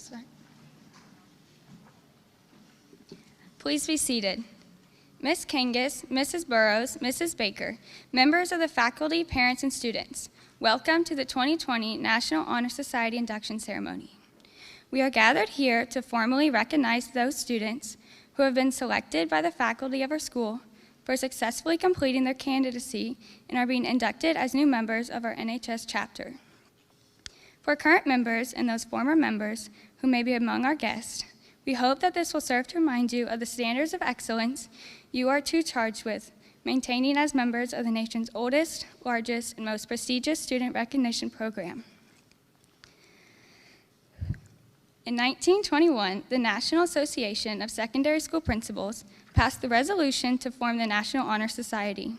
start. Please be seated. Ms. Kangas, Mrs. Burrows, Mrs. Baker, members of the faculty, parents, and students, welcome to the 2020 National Honor Society Induction Ceremony. We are gathered here to formally recognize those students who have been selected by the faculty of our school for successfully completing their candidacy and are being inducted as new members of our NHS chapter. For current members and those former members who may be among our guests, we hope that this will serve to remind you of the standards of excellence you are too charged with, maintaining as members of the nation's oldest, largest, and most prestigious student recognition program. In 1921, the National Association of Secondary School Principals passed the resolution to form the National Honor Society.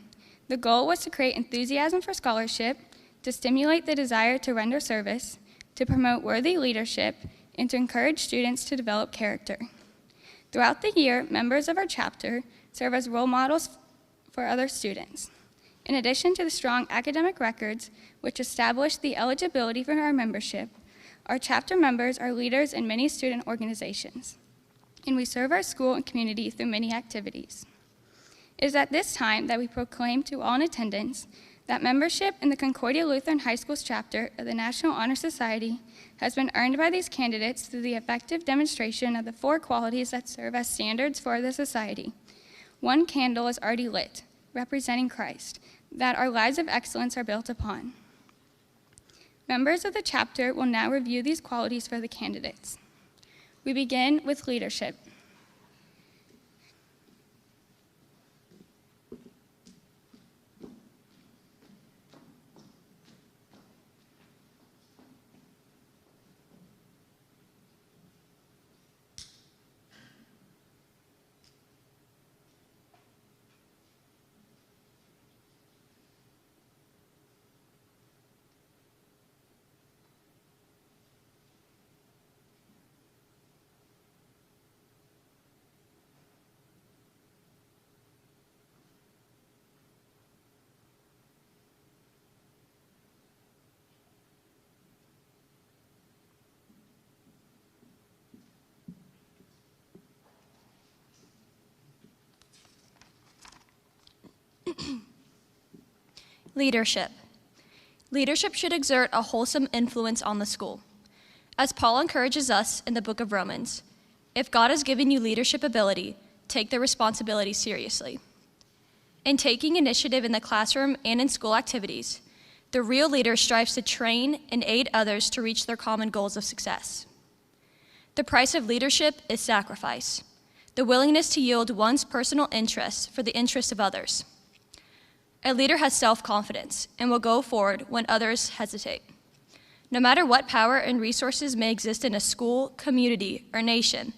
The goal was to create enthusiasm for scholarship, to stimulate the desire to render service, to promote worthy leadership, and to encourage students to develop character. Throughout the year, members of our chapter serve as role models for other students. In addition to the strong academic records which establish the eligibility for our membership, our chapter members are leaders in many student organizations, and we serve our school and community through many activities. It is at this time that we proclaim to all in attendance that membership in the Concordia Lutheran High School's chapter of the National Honor Society has been earned by these candidates through the effective demonstration of the 4 qualities that serve as standards for the society. 1 candle is already lit, representing Christ, that our lives of excellence are built upon. Members of the chapter will now review these qualities for the candidates. We begin with leadership. Leadership. Leadership should exert a wholesome influence on the school. As Paul encourages us in the book of Romans, if God has given you leadership ability, take the responsibility seriously. In taking initiative in the classroom and in school activities, the real leader strives to train and aid others to reach their common goals of success. The price of leadership is sacrifice, the willingness to yield one's personal interests for the interests of others. A leader has self-confidence and will go forward when others hesitate. No matter what power and resources may exist in a school, community, or nation,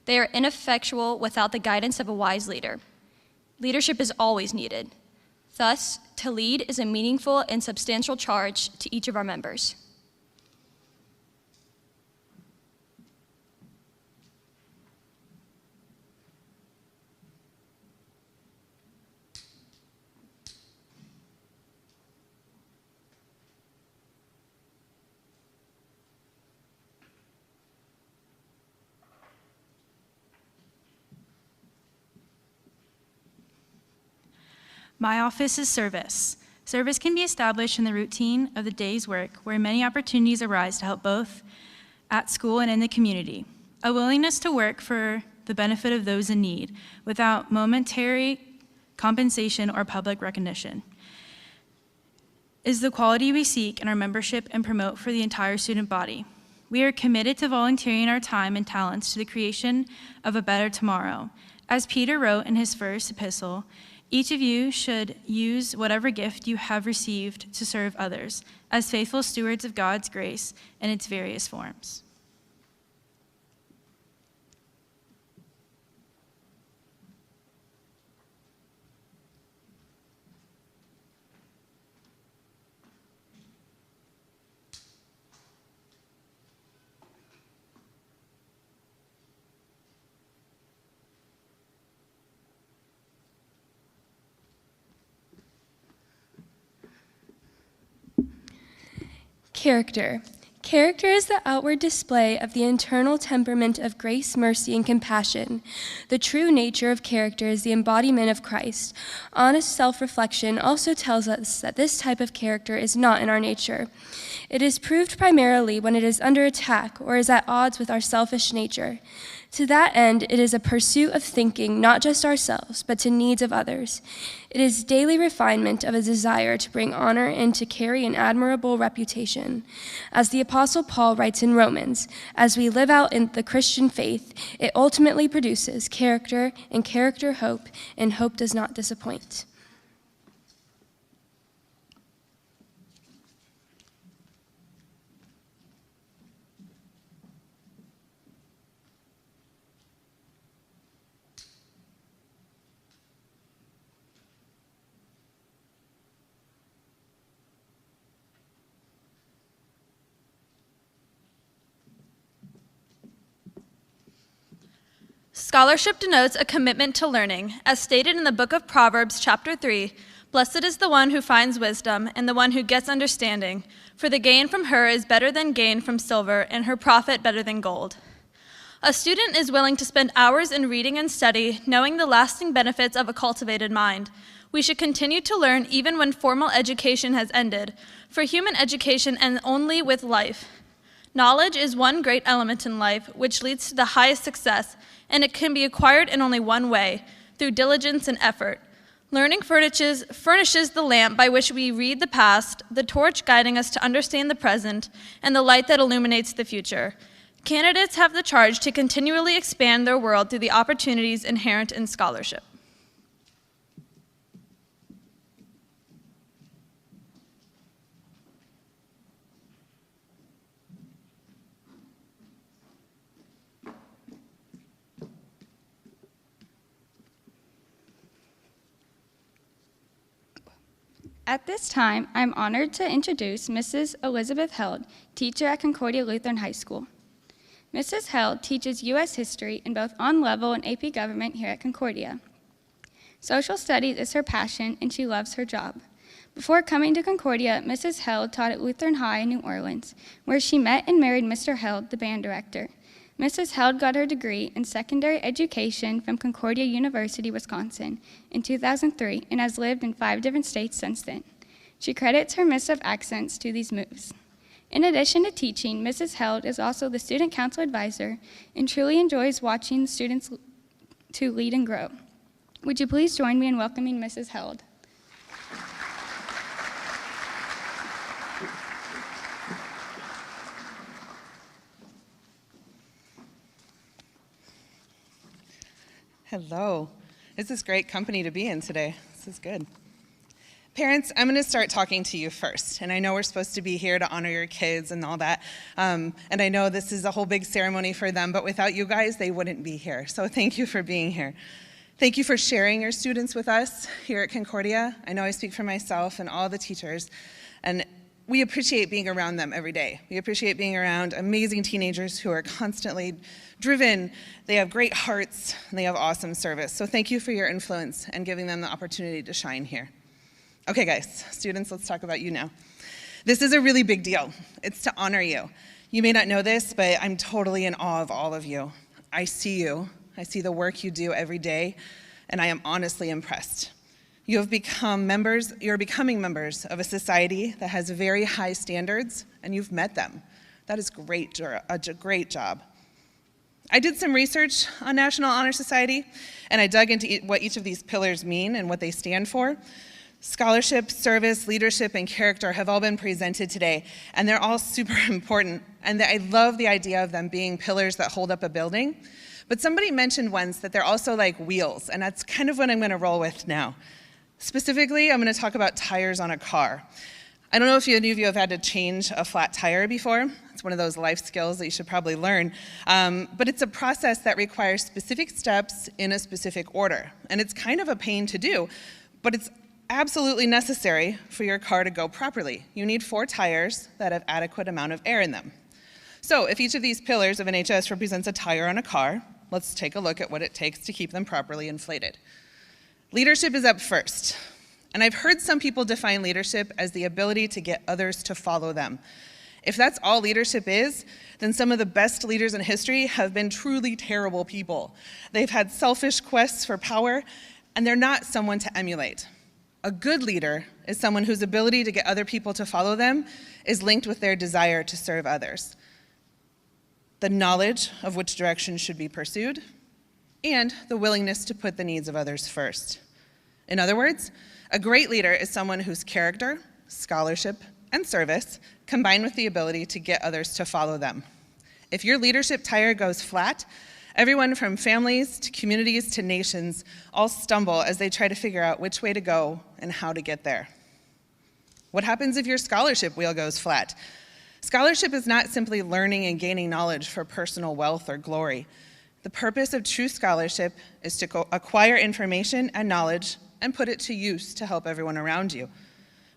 they are ineffectual without the guidance of a wise leader. Leadership is always needed. Thus, to lead is a meaningful and substantial charge to each of our members. My office is service. Service can be established in the routine of the day's work, where many opportunities arise to help both at school and in the community. A willingness to work for the benefit of those in need without momentary compensation or public recognition is the quality we seek in our membership and promote for the entire student body. We are committed to volunteering our time and talents to the creation of a better tomorrow. As Peter wrote in his first epistle, each of you should use whatever gift you have received to serve others as faithful stewards of God's grace in its various forms. Character. Character is the outward display of the internal temperament of grace, mercy, and compassion. The true nature of character is the embodiment of Christ. Honest self-reflection also tells us that this type of character is not in our nature. It is proved primarily when it is under attack or is at odds with our selfish nature. To that end, it is a pursuit of thinking not just ourselves, but to needs of others. It is daily refinement of a desire to bring honor and to carry an admirable reputation. As the Apostle Paul writes in Romans, as we live out in the Christian faith, it ultimately produces character, and character hope, and hope does not disappoint. Scholarship denotes a commitment to learning. As stated in the book of Proverbs, chapter 3, "Blessed is the one who finds wisdom and the one who gets understanding, for the gain from her is better than gain from silver, and her profit better than gold." A student is willing to spend hours in reading and study, knowing the lasting benefits of a cultivated mind. We should continue to learn even when formal education has ended, for human education ends only with life. Knowledge is one great element in life, which leads to the highest success, and it can be acquired in only one way, through diligence and effort. Learning furnishes the lamp by which we read the past, the torch guiding us to understand the present, and the light that illuminates the future. Candidates have the charge to continually expand their world through the opportunities inherent in scholarship. At this time, I'm honored to introduce Mrs. Elizabeth Held, teacher at Concordia Lutheran High School. Mrs. Held teaches U.S. history in both on-level and AP government here at Concordia. Social studies is her passion, and she loves her job. Before coming to Concordia, Mrs. Held taught at Lutheran High in New Orleans, where she met and married Mr. Held, the band director. Mrs. Held got her degree in secondary education from Concordia University, Wisconsin in 2003 and has lived in 5 different states since then. She credits her mix of accents to these moves. In addition to teaching, Mrs. Held is also the student council advisor and truly enjoys watching students to lead and grow. Would you please join me in welcoming Mrs. Held? Hello. This is great company to be in today. This is good. Parents, I'm going to start talking to you first. And I know we're supposed to be here to honor your kids and all that. And I know this is a whole big ceremony for them, but without you guys, they wouldn't be here. So thank you for being here. Thank you for sharing your students with us here at Concordia. I know I speak for myself and all the teachers. And we appreciate being around them every day. We appreciate being around amazing teenagers who are constantly driven. They have great hearts, and they have awesome service. So thank you for your influence and giving them the opportunity to shine here. Okay, guys, students, let's talk about you now. This is a really big deal. It's to honor you. You may not know this, but I'm totally in awe of all of you. I see you. I see the work you do every day, and I am honestly impressed. You're becoming members of a society that has very high standards, and you've met them. That is great, a great job. I did some research on National Honor Society, and I dug into what each of these pillars mean and what they stand for. Scholarship, service, leadership, and character have all been presented today, and they're all super important, and I love the idea of them being pillars that hold up a building. But somebody mentioned once that they're also like wheels, and that's kind of what I'm going to roll with now. Specifically, I'm going to talk about tires on a car. I don't know if any of you have had to change a flat tire before. It's one of those life skills that you should probably learn. But it's a process that requires specific steps in a specific order. And it's kind of a pain to do, but it's absolutely necessary for your car to go properly. You need 4 tires that have adequate amount of air in them. So if each of these pillars of NHS represents a tire on a car, let's take a look at what it takes to keep them properly inflated. Leadership is up first. And I've heard some people define leadership as the ability to get others to follow them. If that's all leadership is, then some of the best leaders in history have been truly terrible people. They've had selfish quests for power, and they're not someone to emulate. A good leader is someone whose ability to get other people to follow them is linked with their desire to serve others, the knowledge of which direction should be pursued, and the willingness to put the needs of others first. In other words, a great leader is someone whose character, scholarship, and service combine with the ability to get others to follow them. If your leadership tire goes flat, everyone from families to communities to nations all stumble as they try to figure out which way to go and how to get there. What happens if your scholarship wheel goes flat? Scholarship is not simply learning and gaining knowledge for personal wealth or glory. The purpose of true scholarship is to acquire information and knowledge and put it to use to help everyone around you.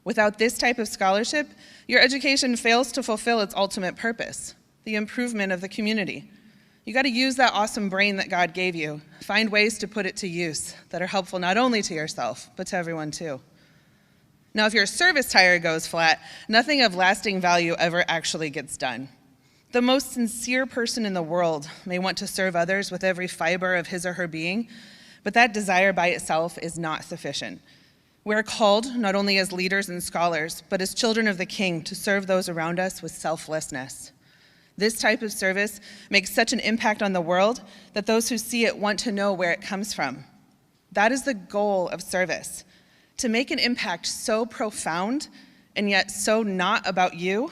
Without this type of scholarship, your education fails to fulfill its ultimate purpose, the improvement of the community. You got to use that awesome brain that God gave you. Find ways to put it to use that are helpful not only to yourself, but to everyone too. Now, if your service tire goes flat, nothing of lasting value ever actually gets done. The most sincere person in the world may want to serve others with every fiber of his or her being, but that desire by itself is not sufficient. We're called, not only as leaders and scholars, but as children of the King, to serve those around us with selflessness. This type of service makes such an impact on the world that those who see it want to know where it comes from. That is the goal of service, to make an impact so profound and yet so not about you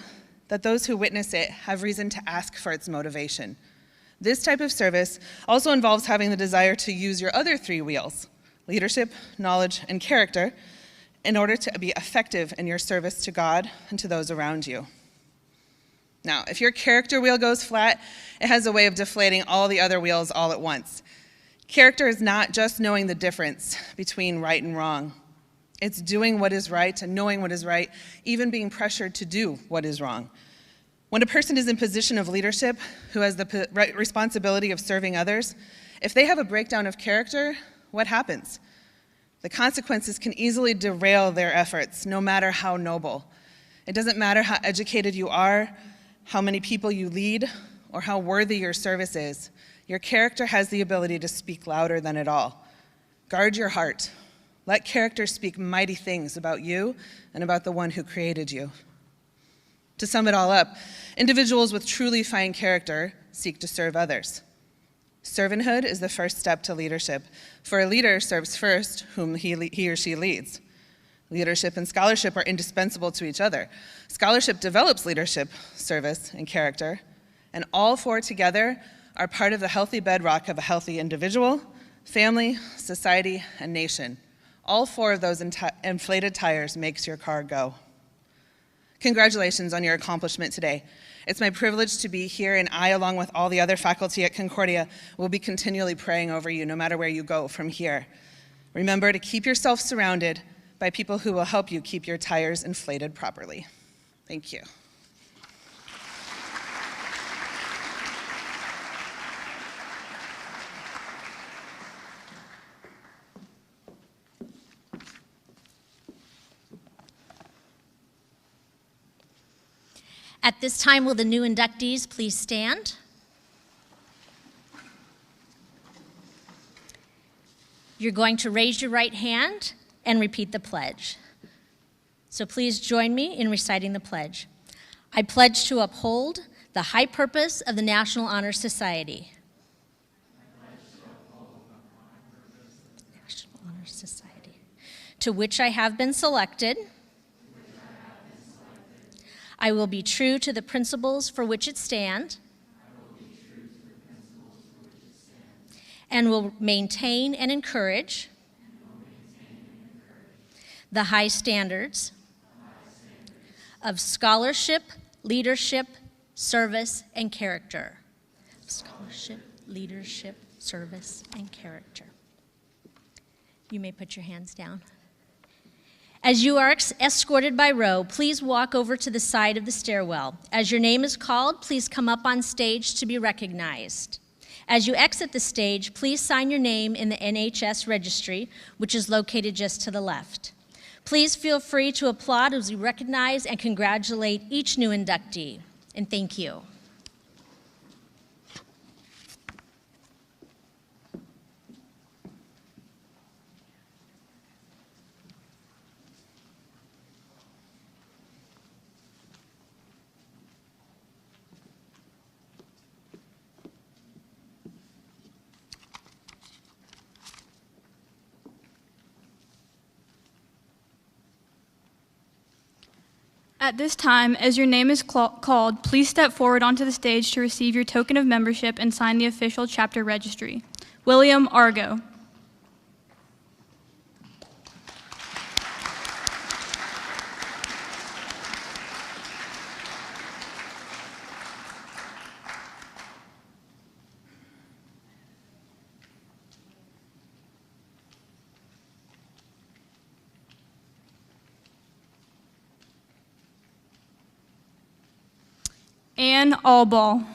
that those who witness it have reason to ask for its motivation. This type of service also involves having the desire to use your other three wheels, leadership, knowledge, and character, in order to be effective in your service to God and to those around you. Now, if your character wheel goes flat, it has a way of deflating all the other wheels all at once. Character is not just knowing the difference between right and wrong. It's doing what is right and knowing what is right, even being pressured to do what is wrong. When a person is in position of leadership, who has the responsibility of serving others, if they have a breakdown of character, what happens? The consequences can easily derail their efforts, no matter how noble. It doesn't matter how educated you are, how many people you lead, or how worthy your service is. Your character has the ability to speak louder than it all. Guard your heart. Let character speak mighty things about you and about the one who created you. To sum it all up, individuals with truly fine character seek to serve others. Servanthood is the first step to leadership, for a leader serves first whom he or she leads. Leadership and scholarship are indispensable to each other. Scholarship develops leadership, service, and character, and all four together are part of the healthy bedrock of a healthy individual, family, society, and nation. All four of those inflated tires makes your car go. Congratulations on your accomplishment today. It's my privilege to be here, and I, along with all the other faculty at Concordia, will be continually praying over you no matter where you go from here. Remember to keep yourself surrounded by people who will help you keep your tires inflated properly. Thank you. At this time, will the new inductees please stand? You're going to raise your right hand and repeat the pledge. So please join me in reciting the pledge. I pledge to uphold the high purpose of the National Honor Society. National Honor Society, to which I have been selected. I will be true to the principles for which it stands. And will maintain and encourage the high standards of scholarship, leadership, service, and character. Scholarship, leadership, service, and character. You may put your hands down. As you are escorted by row, please walk over to the side of the stairwell. As your name is called, please come up on stage to be recognized. As you exit the stage, please sign your name in the NHS registry, which is located just to the left. Please feel free to applaud as we recognize and congratulate each new inductee. And thank you. At this time, as your name is called, please step forward onto the stage to receive your token of membership and sign the official chapter registry. William Argo. Ann Allball.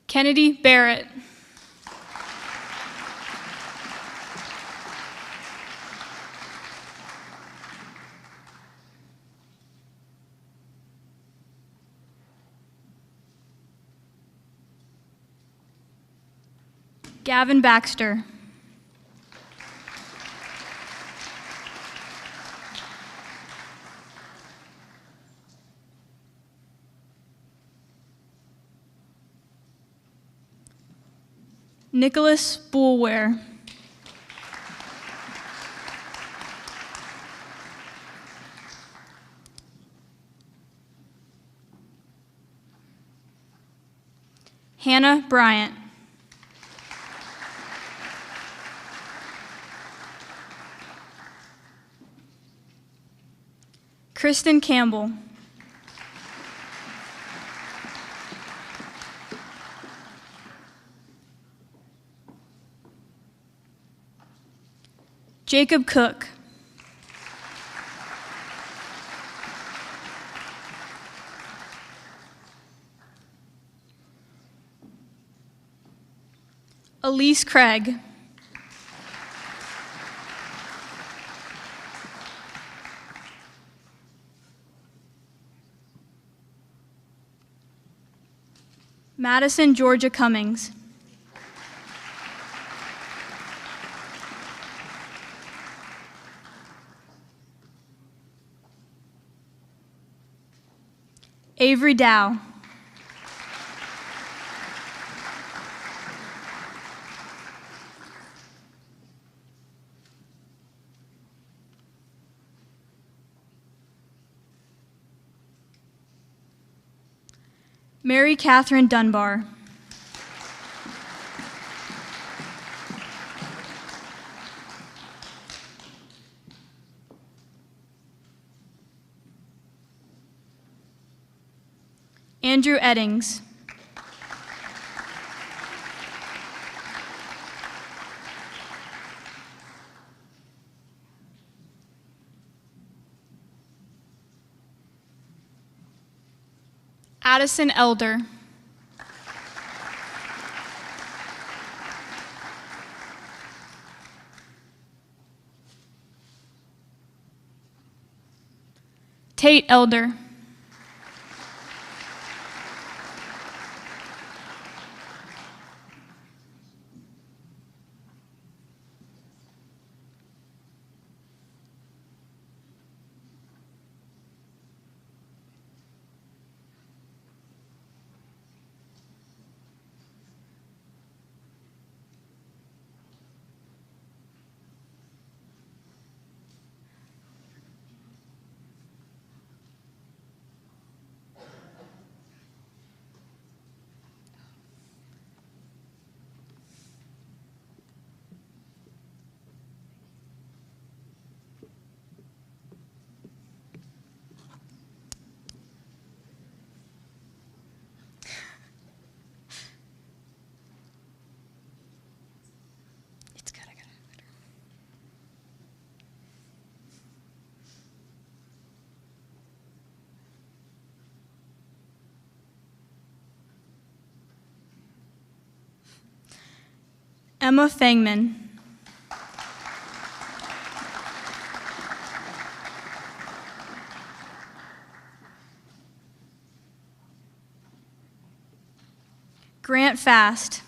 Kennedy Barrett. Gavin Baxter. Nicholas Boulware. Hannah Bryant. Kristen Campbell. Jacob Cook. Elise Craig. Madison Georgia Cummings. Avery Dow. Mary Catherine Dunbar. Andrew Eddings. Addison Elder. Tate Elder. Emma Fangman. Grant Fast.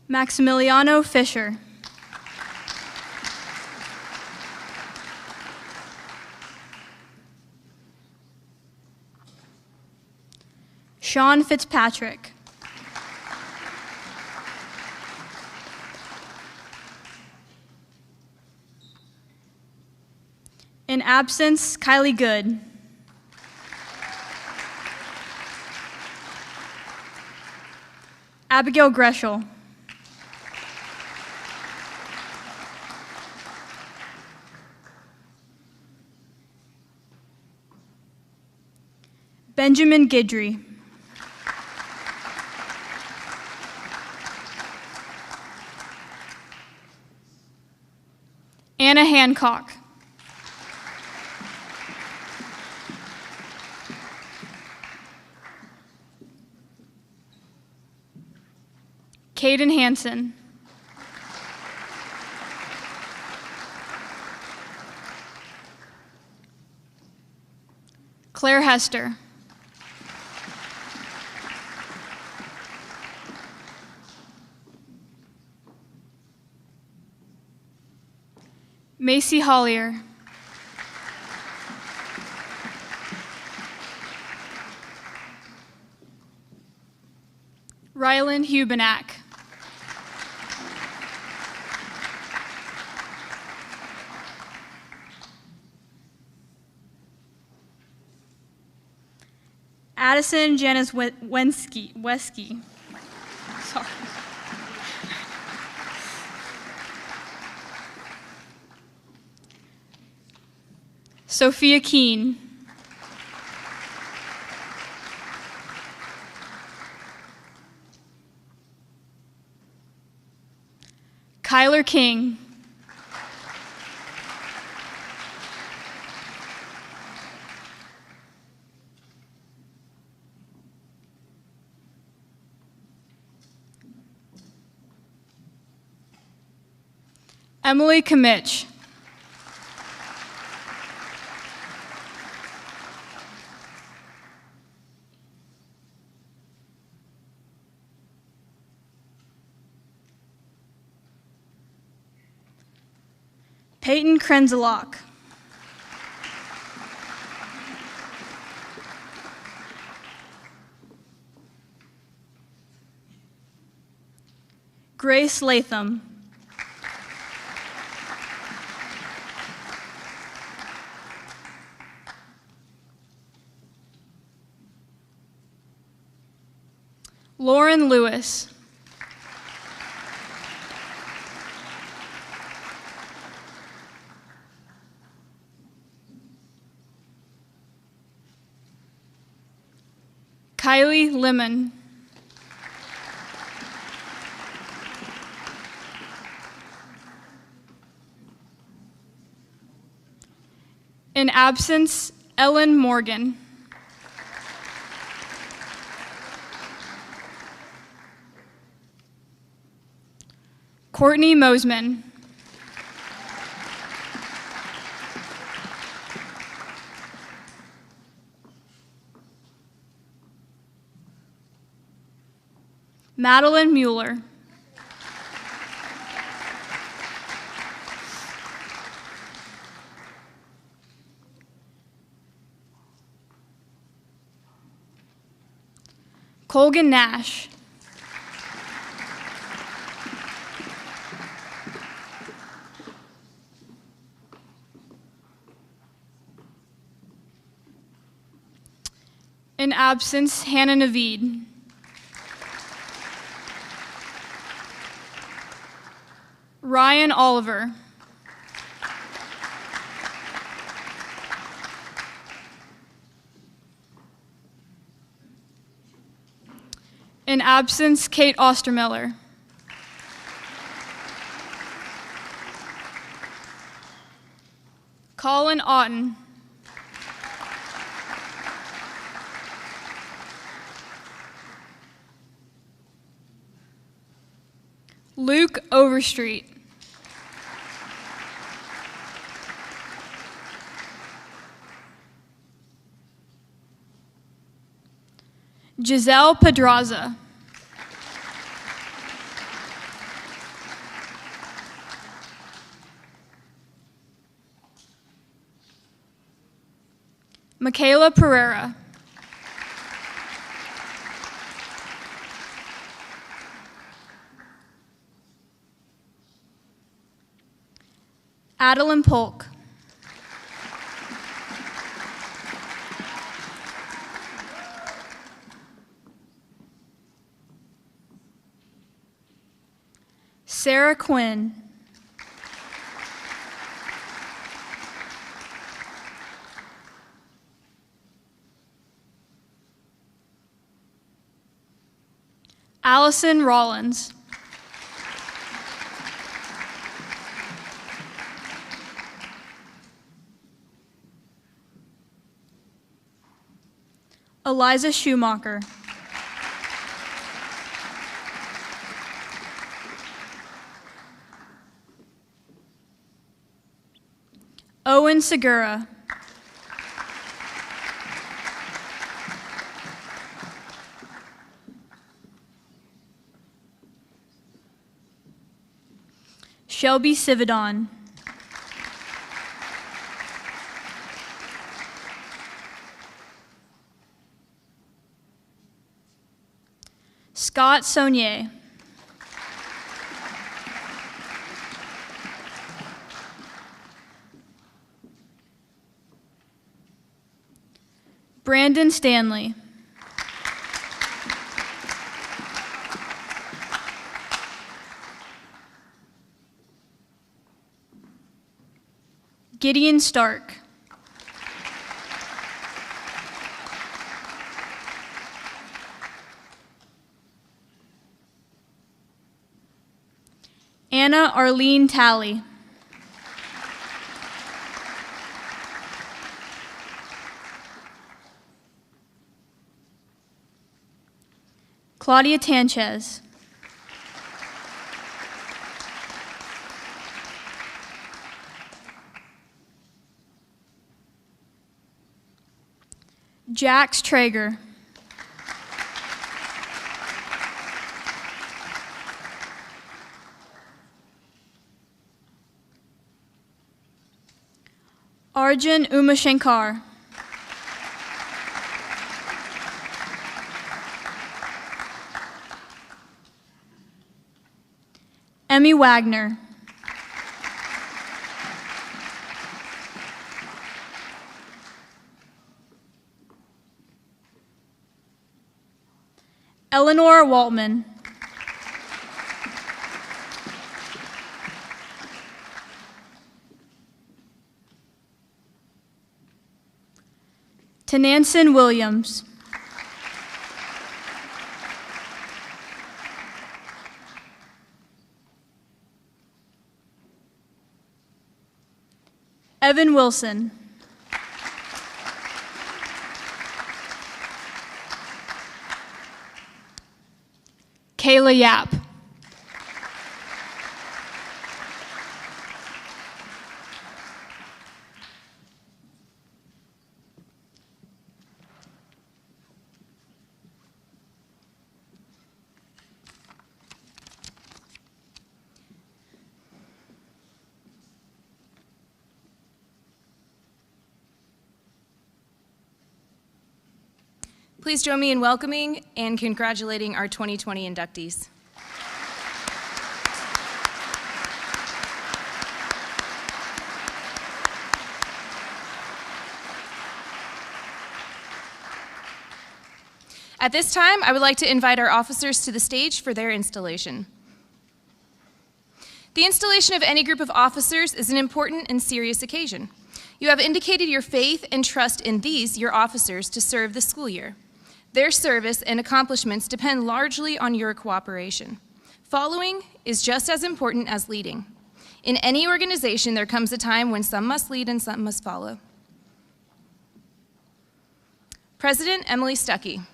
Maximiliano Fisher. Sean Fitzpatrick. In absence, Kylie Good. Abigail Greschel. Benjamin Guidry. Anna Hancock. Caden Hansen. Claire Hester. Macy Hollier. Rylan Hubenak. Addison Janice Wesky. Sorry. Sophia Keene. Kyler King. Emily Kamich. Peyton Krenzelok. Grace Latham. Lauren Lewis. Kylie Lemon. In absence, Ellen Morgan. Courtney Mosman. Madeline Mueller. Colgan Nash. In absence, Hannah Naveed. Ryan Oliver. In absence, Kate Ostermiller. Colin Otten. Luke Overstreet. Giselle Pedraza. Michaela Pereira. Adeline Polk. Sarah Quinn. Allison Rollins. Eliza Schumacher. Owen Segura. Shelby Sividon. Scott Saunier. Brandon Stanley. Gideon Stark. Anna Arlene Talley. Claudia Tanchez. Jax Traeger. Arjun Umashankar. Emmy Wagner. Eleanor Waltman. Tananson Williams. Evan Wilson. Kayla Yap. Please join me in welcoming and congratulating our 2020 inductees. At this time, I would like to invite our officers to the stage for their installation. The installation of any group of officers is an important and serious occasion. You have indicated your faith and trust in these, your officers, to serve the school year. Their service and accomplishments depend largely on your cooperation. Following is just as important as leading. In any organization, there comes a time when some must lead and some must follow. President Emily Stuckey. .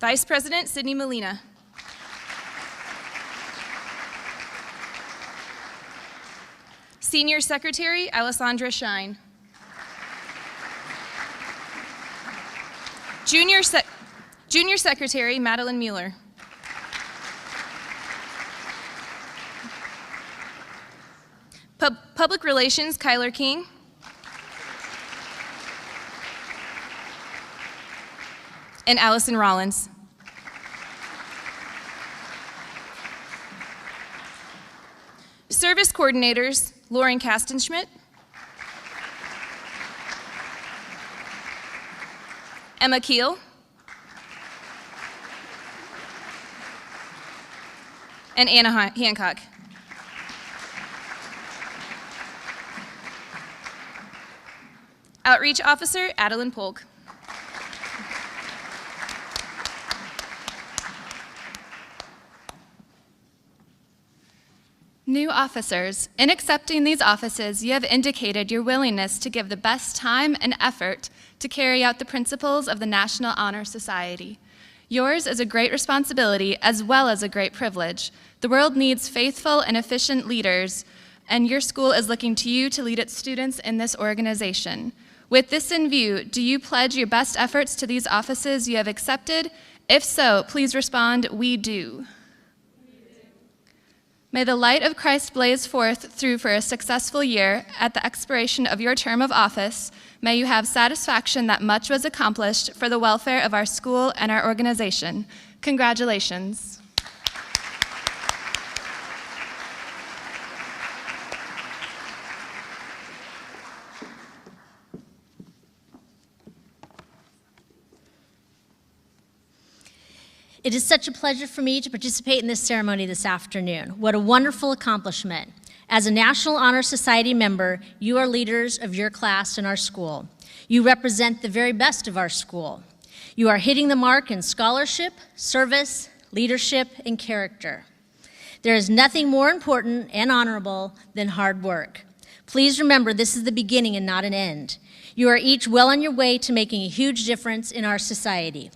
Vice President Sydney Molina. Senior Secretary Alessandra Shine. Junior Secretary Madeline Mueller. Public Relations Kyler King. And Allison Rollins. Service Coordinators Lauren Kastenschmidt. Emma Keel. And Anna Hancock. Outreach Officer Adeline Polk. New officers, in accepting these offices, you have indicated your willingness to give the best time and effort to carry out the principles of the National Honor Society. Yours is a great responsibility as well as a great privilege. The world needs faithful and efficient leaders, and your school is looking to you to lead its students in this organization. With this in view, do you pledge your best efforts to these offices you have accepted? If so, please respond, "We do." May the light of Christ blaze forth through for a successful year. At the expiration of your term of office, may you have satisfaction that much was accomplished for the welfare of our school and our organization. Congratulations. It is such a pleasure for me to participate in this ceremony this afternoon. What a wonderful accomplishment. As a National Honor Society member, you are leaders of your class in our school. You represent the very best of our school. You are hitting the mark in scholarship, service, leadership, and character. There is nothing more important and honorable than hard work. Please remember, this is the beginning and not an end. You are each well on your way to making a huge difference in our society.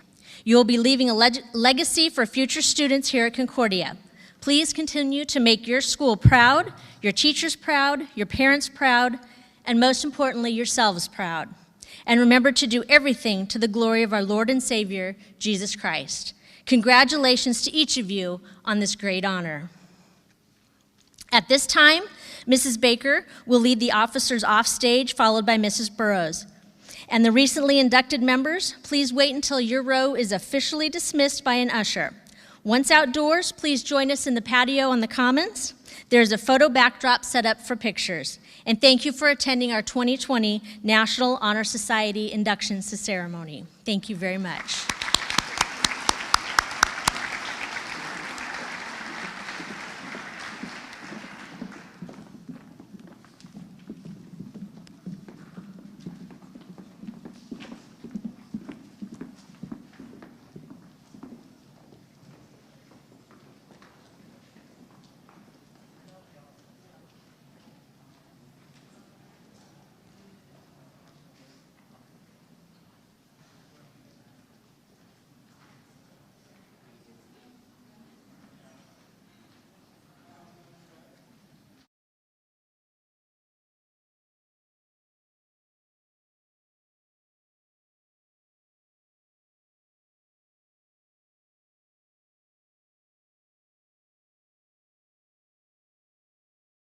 You will be leaving a legacy for future students here at Concordia. Please continue to make your school proud, your teachers proud, your parents proud, and most importantly, yourselves proud. And remember to do everything to the glory of our Lord and Savior, Jesus Christ. Congratulations to each of you on this great honor. At this time, Mrs. Baker will lead the officers off stage, followed by Mrs. Burrows. And the recently inducted members, please wait until your row is officially dismissed by an usher. Once outdoors, please join us in the patio on the Commons. There's a photo backdrop set up for pictures. And thank you for attending our 2020 National Honor Society Induction Ceremony. Thank you very much.